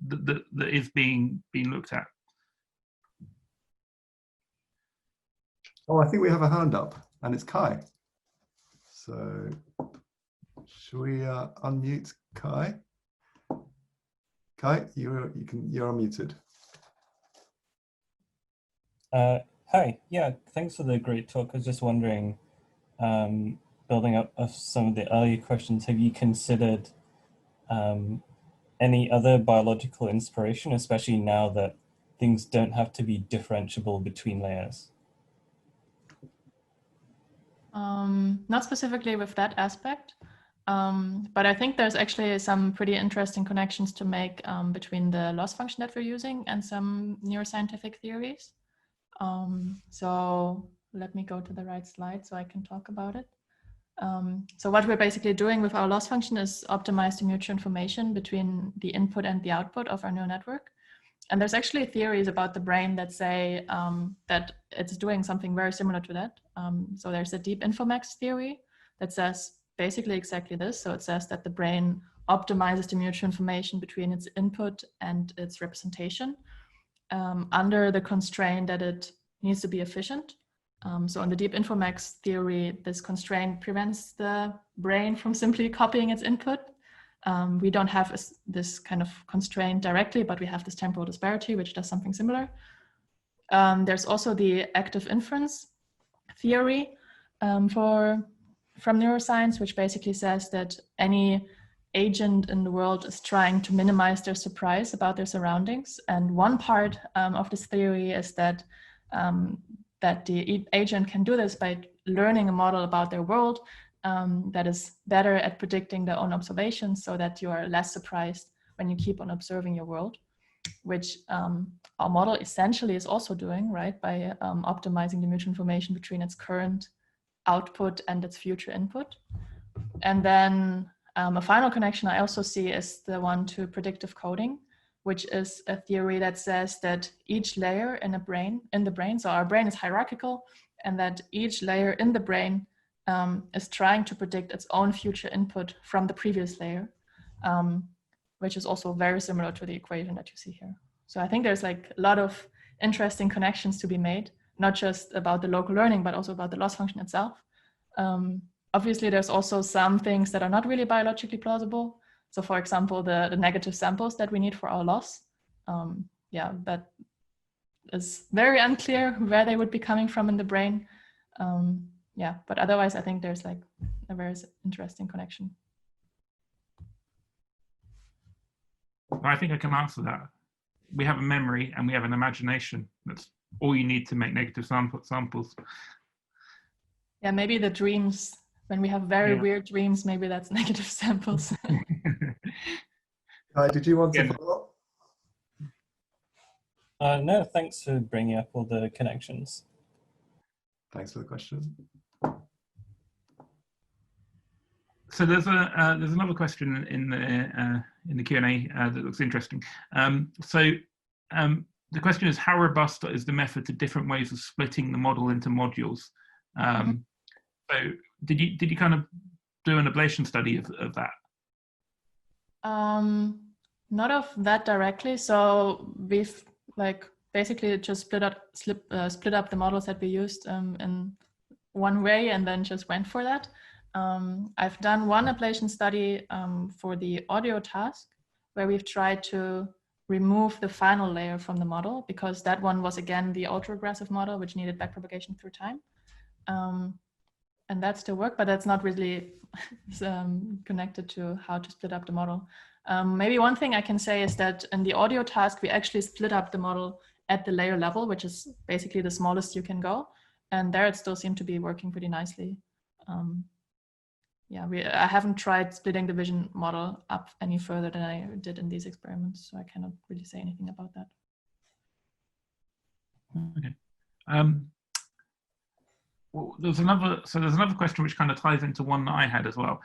that is being looked at. Oh, I think we have a hand up, and it's Kai. So, should we unmute Kai? Kai, you're unmuted. Hi, yeah, thanks for the great talk. I was just wondering, building up of some of the earlier questions, have you considered any other biological inspiration, especially now that things don't have to be differentiable between layers? Not specifically with that aspect, but I think there's actually some pretty interesting connections to make between the loss function that we're using and some neuroscientific theories. So let me go to the right slide so I can talk about it. So what we're basically doing with our loss function is optimize the mutual information between the input and the output of our neural network. And there's actually theories about the brain that say that it's doing something very similar to that. So there's a deep Infomax theory that says basically exactly this. So it says that the brain optimizes the mutual information between its input and its representation. under the constraint that it needs to be efficient. So in the deep Infomax theory, this constraint prevents the brain from simply copying its input. We don't have this kind of constraint directly, but we have this temporal disparity, which does something similar. There's also the active inference theory from neuroscience, which basically says that any agent in the world is trying to minimize their surprise about their surroundings. And one part of this theory is that that the agent can do this by learning a model about their world that is better at predicting their own observations, so that you are less surprised when you keep on observing your world, which our model essentially is also doing, right, by optimizing the mutual information between its current output and its future input. And then a final connection I also see is the one to predictive coding, which is a theory that says that each layer in the brain, so our brain is hierarchical, and that each layer in the brain is trying to predict its own future input from the previous layer, which is also very similar to the equation that you see here. So I think there's like a lot of interesting connections to be made, not just about the local learning, but also about the loss function itself. Obviously, there's also some things that are not really biologically plausible. So for example, the negative samples that we need for our loss, yeah, that is very unclear where they would be coming from in the brain. Yeah, but otherwise I think there's like a very interesting connection. I think I can answer that. We have a memory and we have an imagination. That's all you need to make negative samples. Yeah, maybe the dreams, when we have very weird dreams, maybe that's negative samples. Did you want to follow up? No, thanks for bringing up all the connections. Thanks for the question. So there's another question in the Q&A that looks interesting. The question is, how robust is the method to different ways of splitting the model into modules? So did you kind of do an ablation study of that? Not of that directly. So we've like basically just split up the models that we used in one way and then just went for that. I've done one ablation study for the audio task where we've tried to remove the final layer from the model, because that one was again the autoregressive model which needed backpropagation through time. And that still worked, but that's not really connected to how to split up the model. Maybe one thing I can say is that in the audio task, we actually split up the model at the layer level, which is basically the smallest you can go. And there it still seemed to be working pretty nicely. Yeah, I haven't tried splitting the vision model up any further than I did in these experiments, so I cannot really say anything about that. Okay. Well, there's another question which kind of ties into one that I had as well.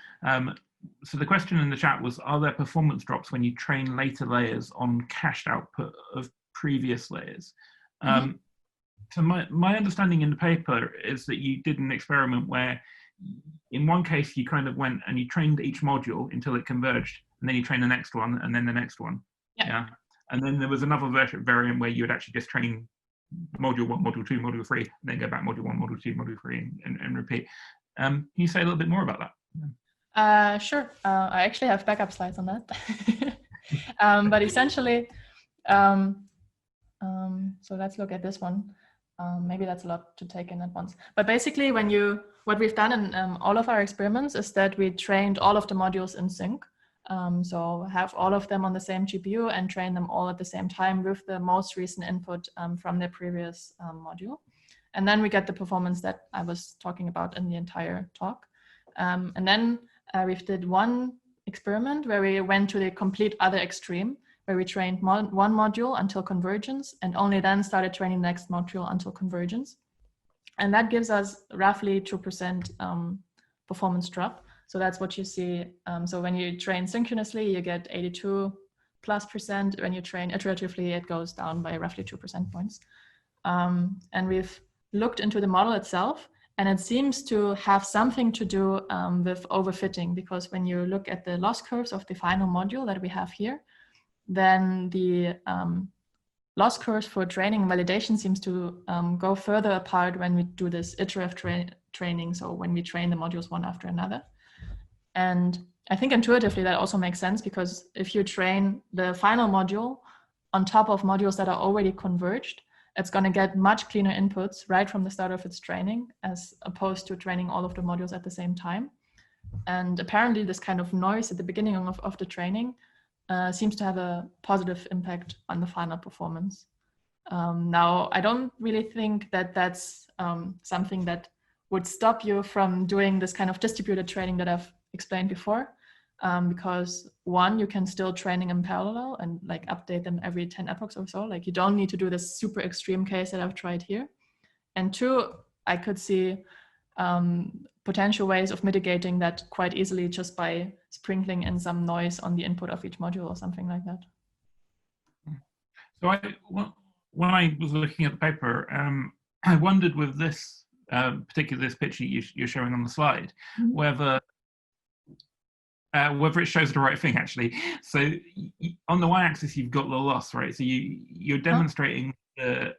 So the question in the chat was, are there performance drops when you train later layers on cached output of previous layers? So my understanding in the paper is that you did an experiment where in one case you kind of went and you trained each module until it converged, and then you train the next one and then the next one. Yeah. And then there was another variant where you would actually just train module 1, module 2, module 3, and then go back module 1, module 2, module 3 and repeat. Can you say a little bit more about that? Sure. I actually have backup slides on that. But essentially, so let's look at this one. Maybe that's a lot to take in at once. But basically, what we've done in all of our experiments is that we trained all of the modules in sync. So have all of them on the same GPU and train them all at the same time with the most recent input from the previous module. And then we get the performance that I was talking about in the entire talk. And then we did one experiment where we went to the complete other extreme, where we trained one module until convergence and only then started training the next module until convergence. And that gives us roughly 2% performance drop. So that's what you see. So when you train synchronously, you get 82+%. When you train iteratively, it goes down by roughly 2 percentage points. And we've looked into the model itself, and it seems to have something to do with overfitting, because when you look at the loss curves of the final module that we have here, then the loss curves for training and validation seems to go further apart when we do this iterative training. So when we train the modules one after another. And I think intuitively that also makes sense, because if you train the final module on top of modules that are already converged, it's going to get much cleaner inputs right from the start of its training, as opposed to training all of the modules at the same time. And apparently this kind of noise at the beginning of the training seems to have a positive impact on the final performance. Now, I don't really think that that's something that would stop you from doing this kind of distributed training that I've explained before, because one, you can still training in parallel and like update them every 10 epochs or so. Like you don't need to do this super extreme case that I've tried here. And two, I could see potential ways of mitigating that quite easily just by sprinkling in some noise on the input of each module or something like that. So when I was looking at the paper, I wondered with this, particularly this picture you're showing on the slide, whether it shows the right thing actually. So on the y-axis you've got the loss, right? So you're demonstrating that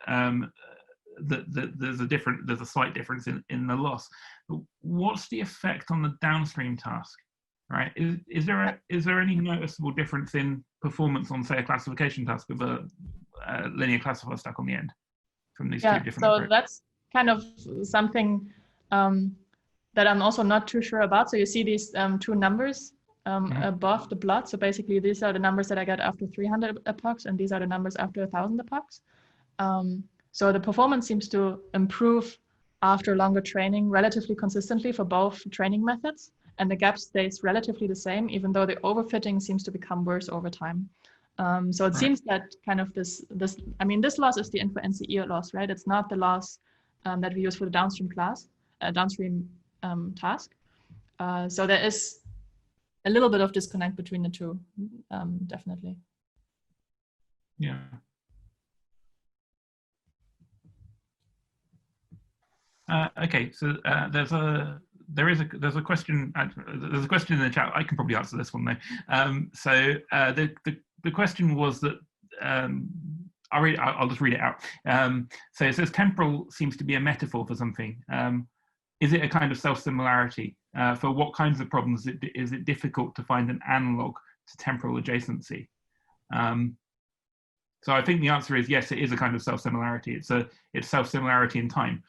there's a slight difference in the loss. But what's the effect on the downstream task, right? Is there any noticeable difference in performance on, say, a classification task with a linear classifier stuck on the end from these two different approaches? So that's kind of something that I'm also not too sure about. So you see these two numbers above the plot. So basically these are the numbers that I get after 300 epochs, and these are the numbers after 1,000 epochs. So the performance seems to improve after longer training relatively consistently for both training methods, and the gap stays relatively the same, even though the overfitting seems to become worse over time. So it seems that kind of this loss is the info NCE loss, right? It's not the loss that we use for the downstream task. So there is a little bit of disconnect between the two, definitely. Yeah. Okay, so there's a question. There's a question in the chat. I can probably answer this one though. The question was that I'll just read it out. So it says temporal seems to be a metaphor for something. Is it a kind of self-similarity? For what kinds of problems is it difficult to find an analog to temporal adjacency? So I think the answer is yes, it is a kind of self-similarity. It's self-similarity in time.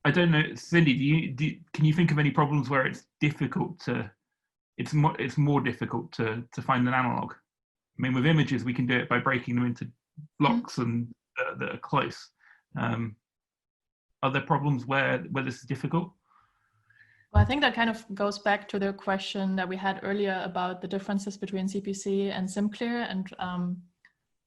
I don't know, Sindy, can you think of any problems where it's difficult to, it's more difficult to find an analog? I mean, with images, we can do it by breaking them into blocks and that are close. Are there problems where this is difficult? Well, I think that kind of goes back to the question that we had earlier about the differences between CPC and SimClear, and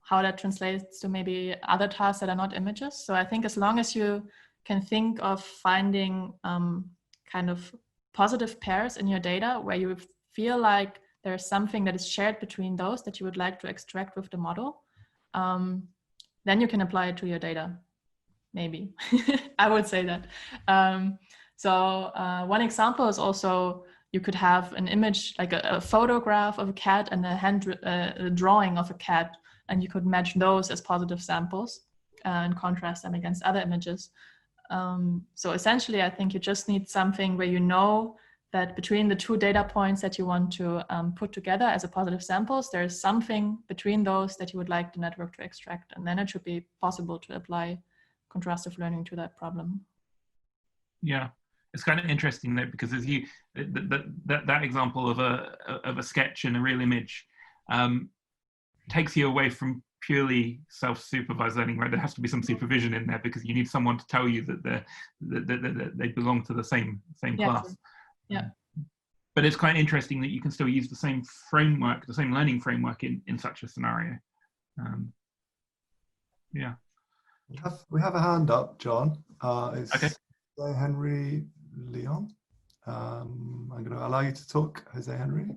how that translates to maybe other tasks that are not images. So I think as long as you can think of finding kind of positive pairs in your data where you feel like there's something that is shared between those that you would like to extract with the model, then you can apply it to your data, maybe. I would say that. One example is also, you could have an image, like a photograph of a cat and a drawing of a cat, and you could match those as positive samples and contrast them against other images. So essentially, I think you just need something where you know that between the two data points that you want to put together as a positive samples, there is something between those that you would like the network to extract, and then it should be possible to apply contrastive learning to that problem. Yeah, it's kind of interesting though, because as you that example of a sketch and a real image takes you away from purely self-supervised learning, right? There has to be some supervision in there because you need someone to tell you that they belong to the same class. Yeah. But it's quite interesting that you can still use the same framework, the same learning framework in such a scenario. Yeah. We have a hand up, John. It's okay. Jose Henry Leon. I'm going to allow you to talk, Jose Henry.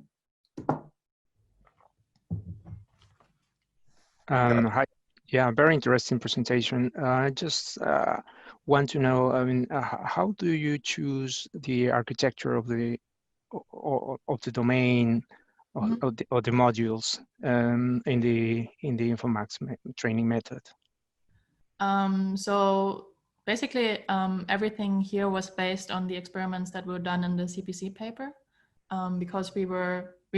Hi. Yeah, very interesting presentation. I just want to know, I mean, how do you choose the architecture of the domain or the modules in the Infomax training method? So basically, everything here was based on the experiments that were done in the CPC paper, because we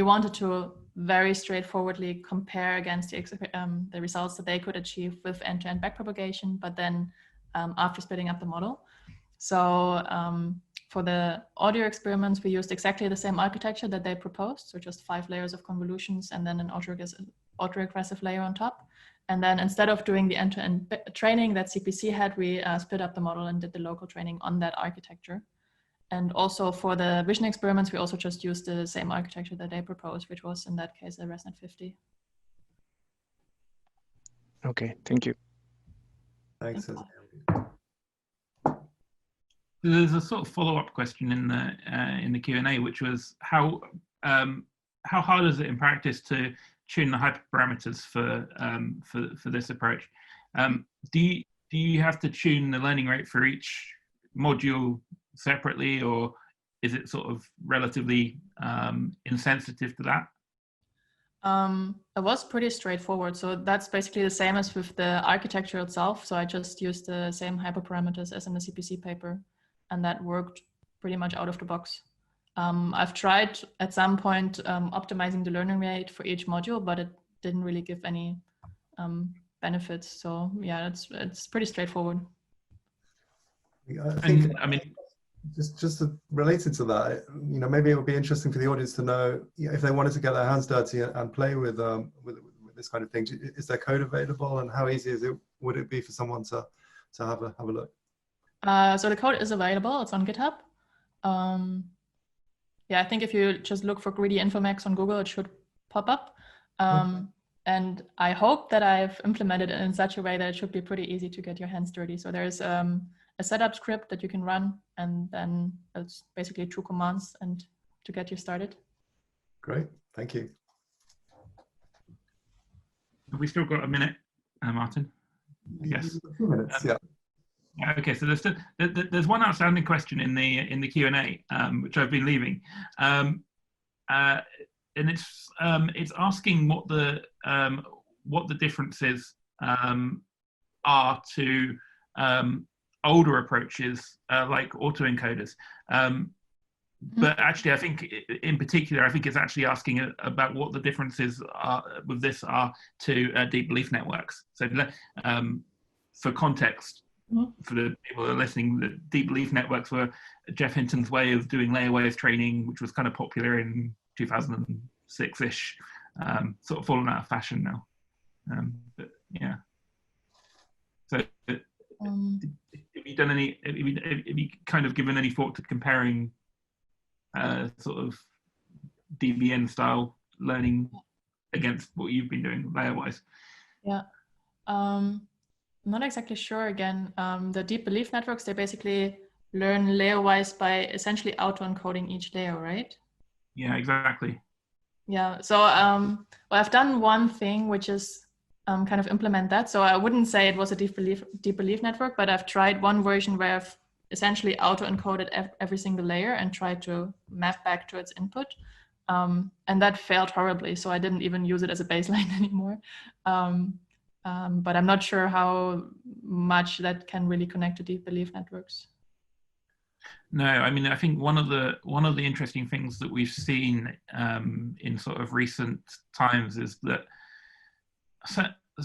wanted to very straightforwardly compare against the results that they could achieve with end-to-end backpropagation, but then after splitting up the model. So for the audio experiments, we used exactly the same architecture that they proposed, so just 5 layers of convolutions and then an autoregressive layer on top. And then instead of doing the end-to-end training that CPC had, we split up the model and did the local training on that architecture. And also for the vision experiments, we also just used the same architecture that they proposed, which was in that case a ResNet 50. Okay, thank you. Thanks. There's a sort of follow-up question in the Q&A, which was how hard is it in practice to tune the hyperparameters for this approach? Do you have to tune the learning rate for each module separately, or is it sort of relatively insensitive to that? It was pretty straightforward. So that's basically the same as with the architecture itself. So I just used the same hyperparameters as in the CPC paper, and that worked pretty much out of the box. I've tried at some point optimizing the learning rate for each module, but it didn't really give any benefits. So yeah, it's pretty straightforward. I think, I mean, just related to that, maybe it would be interesting for the audience to know if they wanted to get their hands dirty and play with this kind of thing. Is there code available, and how easy would it be for someone to have a look? So the code is available. It's on GitHub. Yeah, I think if you just look for Greedy Infomax on Google, it should pop up. And I hope that I've implemented it in such a way that it should be pretty easy to get your hands dirty. So there's a setup script that you can run, and then it's basically 2 commands and to get you started. Great, thank you. Have we still got a minute, Martin? Yes. A few minutes, yeah. Okay, so there's one outstanding question in the Q&A, which I've been leaving, and it's asking what the differences are to older approaches like autoencoders. But actually, I think in particular, I think it's actually asking about what the differences with this are to deep belief networks. So for context, for the people that are listening, the deep belief networks were Jeff Hinton's way of doing layer-wise training, which was kind of popular in 2006-ish, sort of fallen out of fashion now. But yeah. So have you done any, have you kind of given any thought to comparing sort of DBN style learning against what you've been doing layer-wise? Yeah. Not exactly sure again. The deep belief networks, they basically learn layer-wise by essentially auto-encoding each layer, right? Yeah, exactly. Yeah, so well, I've done one thing, which is kind of implement that. So I wouldn't say it was a deep belief network, but I've tried one version where I've essentially auto-encoded every single layer and tried to map back to its input. And that failed horribly, so I didn't even use it as a baseline anymore. But I'm not sure how much that can really connect to deep belief networks. No, I mean, I think one of the interesting things that we've seen in sort of recent times is that,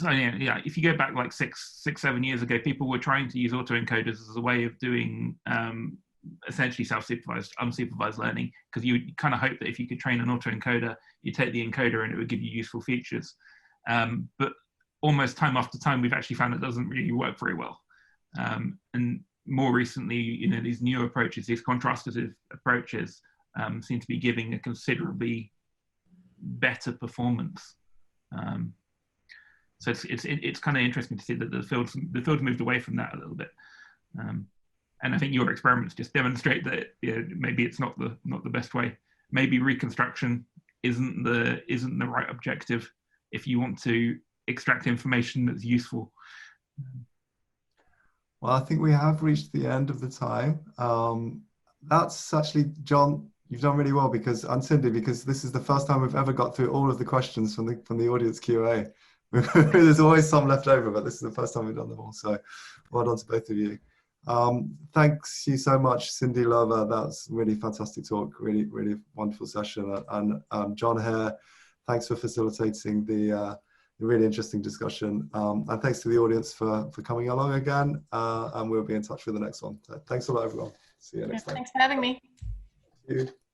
yeah, if you go back like six, 7 years ago, people were trying to use autoencoders as a way of doing essentially self-supervised, unsupervised learning, because you kind of hope that if you could train an autoencoder, you take the encoder and it would give you useful features. But almost time after time, we've actually found it doesn't really work very well. And more recently, these new approaches, these contrastative approaches, seem to be giving a considerably better performance. So it's kind of interesting to see that the field's moved away from that a little bit. And I think your experiments just demonstrate that maybe it's not the best way. Maybe reconstruction isn't the right objective if you want to extract information that's useful. Well, I think we have reached the end of the time. That's actually, John, You've done really well because, and Sindy, because this is the first time we've ever got through all of the questions from the audience Q&A. There's always some left over, but this is the first time we've done them all. So well done to both of you. Thanks you so much, Sindy, Löwe. That's really fantastic talk, really, really wonderful session. And John Hare, thanks for facilitating the really interesting discussion. And thanks to the audience for coming along again. And we'll be in touch for the next one. So thanks a lot, everyone. See you next time. Thanks for having me. Thank you.